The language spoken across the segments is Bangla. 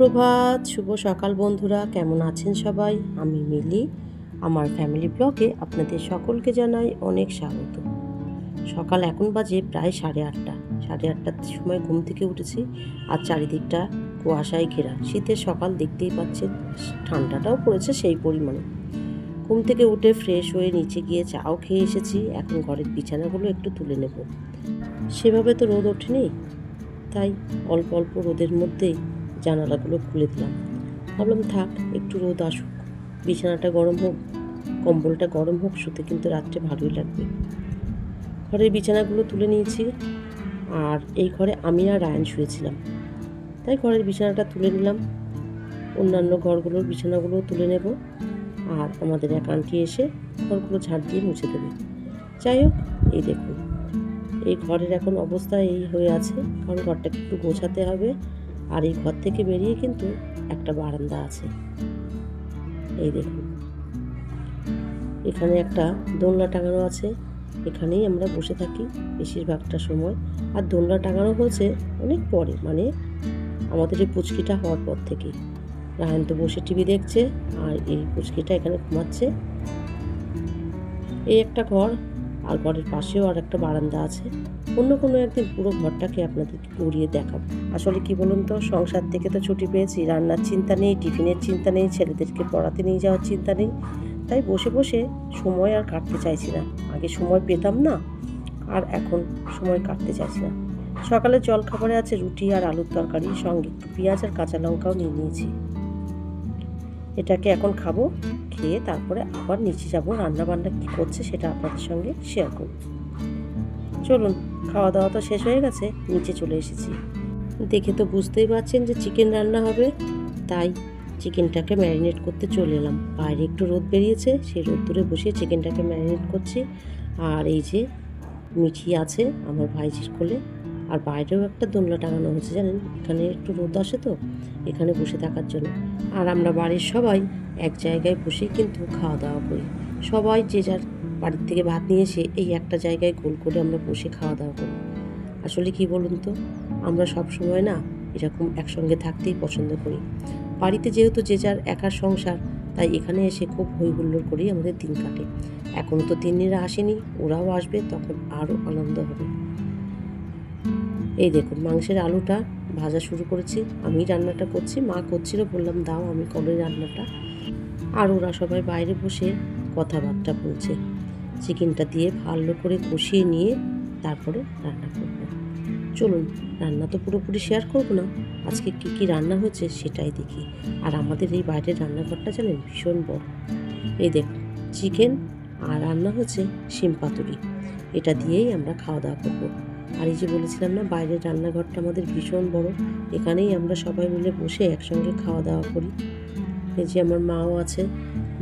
সুপ্রভাত, শুভ সকাল বন্ধুরা, কেমন আছেন সবাই? আমি মিলি। আমার ফ্যামিলি ব্লগে আপনাদের সকলকে জানাই অনেক স্বাগত। সকাল এখন বাজে প্রায় 8:30। 8:30টার সময় ঘুম থেকে উঠেছি, আর চারিদিকটা কুয়াশায় ঘেরা। শীতের সকাল দেখতেই পাচ্ছেন, ঠান্ডাটাও পড়েছে সেই পরিমাণে। ঘুম থেকে উঠে ফ্রেশ হয়ে নিচে গিয়ে চাও খেয়ে এসেছি। এখন ঘরের বিছানাগুলো একটু তুলে নেব। সেভাবে তো রোদ ওঠেনি, তাই অল্প অল্প রোদের মধ্যেই জানালাগুলো খুলে দিলাম। ভাবলাম থাক, একটু রোদ আসুক, বিছানাটা গরম হোক, কম্বলটা গরম হোক, শুতে কিন্তু রাত্রে ভালোই লাগবে। ঘরের বিছানাগুলো তুলে নিয়েছি, আর এই ঘরে আমি আর রায়ান শুয়েছিলাম, তাই ঘরের বিছানাটা তুলে নিলাম। অন্যান্য ঘরগুলোর বিছানাগুলো তুলে নেব, আর আমাদের এক আন্টি এসে ঘরগুলো ঝাড় দিয়ে মুছে দেবে। যাই হোক, এই দেখুন, এই ঘরের এখন অবস্থা এই হয়ে আছে, কারণ ঘরটাকে একটু গোছাতে হবে। আর এই ঘর থেকে বেরিয়ে কিন্তু একটা বারান্দা আছে, এই দেখুন। এখানে একটা দোলনা টাঙানো আছে, এখানেই আমরা বসে থাকি বেশিরভাগটা সময়। আর দোলনা টাঙানো হয়েছে অনেক পরে, মানে আমাদের এই পুচকিটা হওয়ার পর থেকেই। রায়ন তো বসে টিভি দেখছে, আর এই পুচকিটা এখানে ঘুমাচ্ছে। এই একটা ঘর, আর ঘরের পাশেও আর একটা বারান্দা আছে। অন্য কোনো একদিন পুরো ঘরটাকে আপনাদেরকে ঘুরিয়ে দেখাবো। আসলে কি বলুন তো, সংসার থেকে তো ছুটি পেয়েছি, রান্নার চিন্তা নেই, টিফিনের চিন্তা নেই, ছেলেদেরকে পড়াতে নিয়ে যাওয়ার চিন্তা নেই, তাই বসে বসে সময় আর কাটতে চাইছি না। আগে সময় পেতাম না, আর এখন সময় কাটতে চাইছি না। সকালে জলখাবারে আছে রুটি আর আলুর তরকারি, সঙ্গে একটু পেঁয়াজ আর কাঁচা লঙ্কাও নিয়ে নিয়েছি। এটাকে এখন খাবো, খেয়ে তারপরে আবার নিচে যাব, রান্না বান্না কী করছে সেটা আপনাদের সঙ্গে শেয়ার করব। চলুন, খাওয়া দাওয়া তো শেষ হয়ে গেছে, নিচে চলে এসেছি। দেখে তো বুঝতেই পারছেন যে চিকেন রান্না হবে, তাই চিকেনটাকে ম্যারিনেট করতে চলে এলাম। বাইরে একটু রোদ বেরিয়েছে, সেই রোদ্দুরে বসিয়ে চিকেনটাকে ম্যারিনেট করছি। আর এই যে মিঠি আছে আমার ভাইজির কোলে, আর বাইরেও একটা দোলনা টাঙানো হয়েছে জানেন, এখানে একটু রোদ আসে তো, এখানে বসে থাকার জন্য। আর আমরা বাড়ির সবাই এক জায়গায় বসেই কিন্তু খাওয়া দাওয়া করি। সবাই যে যার বাড়ির থেকে ভাত নিয়ে এসে এই একটা জায়গায় গোল করে আমরা বসে খাওয়া দাওয়া করি। আসলে কি বলুন তো, আমরা সব সময় না এরকম একসঙ্গে থাকতেই পছন্দ করি। বাড়িতে যেহেতু যে যার একার সংসার, তাই এখানে এসে খুব হইহুল্লোড় করেই আমাদের দিন কাটে। এখনও তো তিন্নিরা আসেনি, ওরাও আসবে, তখন আরও আনন্দ হবে। এই দেখুন, মাংসের আলুটা ভাজা শুরু করেছি, আমি রান্নাটা করছি, মা করছিল, বললাম দাও আমি করি রান্নাটা। আর ওরা সবাই বাইরে বসে কথাবার্তা বলছে। চিকেনটা দিয়ে ভালো করে কষিয়ে নিয়ে তারপরে রান্না করব। চলুন, রান্না তো পুরোপুরি শেয়ার করব না, আজকে কি কি রান্না হয়েছে সেটাই দেখি। আর আমাদের এই বাইরের রান্নাঘরটা জানেন ভীষণ বড়। এই দেখুন, চিকেন আর রান্না হচ্ছে শিম পাতুরি, এটা দিয়েই আমরা খাওয়া দাওয়া করবো। আর এই যে বলেছিলাম না, বাইরের রান্নাঘরটা আমাদের ভীষণ বড়, এখানেই আমরা সবাই মিলে বসে একসঙ্গে খাওয়া দাওয়া করি। এই যে আমার মাও আছে,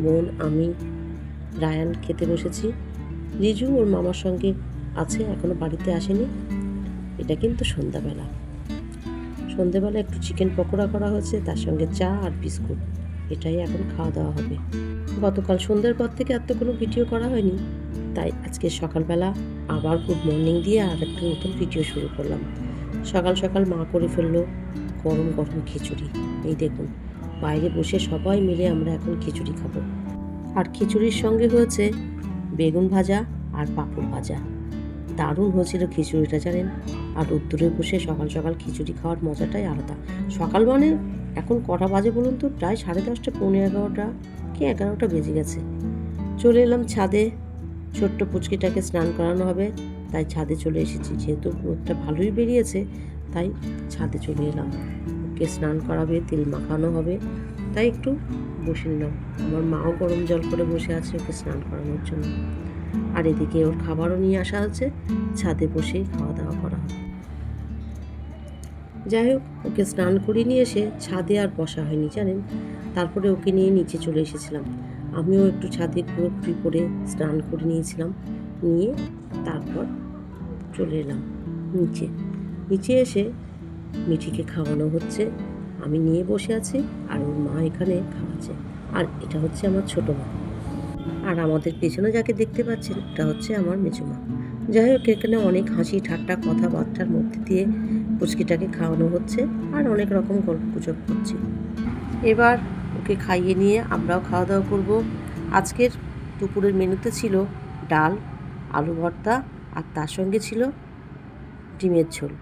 বোন, আমি, রায়ান খেতে বসেছি। রিজু ওর মামার সঙ্গে আছে, এখনো বাড়িতে আসেনি। এটা কিন্তু সন্ধ্যাবেলা একটু চিকেন পকোড়া করা হয়েছে, তার সঙ্গে চা আর বিস্কুট, এটাই এখন খাওয়া দাওয়া হবে। গতকাল সন্ধ্যার পর থেকে আর তো কোনো ভিডিও করা হয়নি, তাই আজকে সকালবেলা আবার গুড মর্নিং দিয়ে আর একটা নতুন ভিডিও শুরু করলাম। সকাল সকাল মা করে ফেললো গরম গরম খিচুড়ি। এই দেখুন, বাইরে বসে সবাই মিলে আমরা এখন খিচুড়ি খাবো। আর খিচুড়ির সঙ্গে হয়েছে বেগুন ভাজা আর পাঁপড় ভাজা। দারুণ হয়েছিল খিচুড়িটা জানেন। আর রোদ্দুরে বসে সকাল সকাল খিচুড়ি খাওয়ার মজাটাই আলাদা। সকাল মানে এখন কটা বাজে বলুন তো, প্রায় 10:30, 11:15 কি 11টা বেজে গেছে। চলে এলাম ছাদে, ছোট্ট পুচকিটাকে স্নান করানো হবে, তাই ছাদে চলে এসেছি। যেহেতু রোদটা ভালোই বেরিয়েছে, তাই ছাদে চলে এলাম। ওকে স্নান করাবে, তেল মাখানো হবে, তাই একটু বসে নিলাম। আমার মাও গরম জল করে বসে আছে ওকে স্নান করানোর জন্য। আর এদিকে ওর খাবারও নিয়ে আসা হচ্ছে, ছাদে বসেই খাওয়া দাওয়া করা হবে। যাই হোক, ওকে স্নান করিয়ে নিয়ে এসে ছাদে আর বসা হয়নি জানেন, তারপরে ওকে নিয়ে নিচে চলে এসেছিলাম। আমিও একটু ছাদে ঘুরোঘুরি করে স্নান করে নিয়েছিলাম, নিয়ে তারপর চলে এলাম নিচে এসে মিঠিকে খাওয়ানো হচ্ছে, আমি নিয়ে বসে আছি, আর ওর মা এখানে খাওয়াচ্ছে। আর এটা হচ্ছে আমার ছোটো মা, আর আমাদের পেছনে যাকে দেখতে পাচ্ছেন এটা হচ্ছে আমার মেজো মা। যাই হোক, এখানে অনেক হাসি ঠাট্টা কথাবার্তার মধ্যে দিয়ে পুচকিটাকে খাওয়ানো হচ্ছে আর অনেক রকম গল্পগুজব করছি। এবার ওকে খাইয়ে নিয়ে আমরাও খাওয়া দাওয়া করব। আজকের দুপুরের মেনুতে ছিল ডাল, আলু ভর্তা আর তার সঙ্গে ছিল ডিমের ঝোল।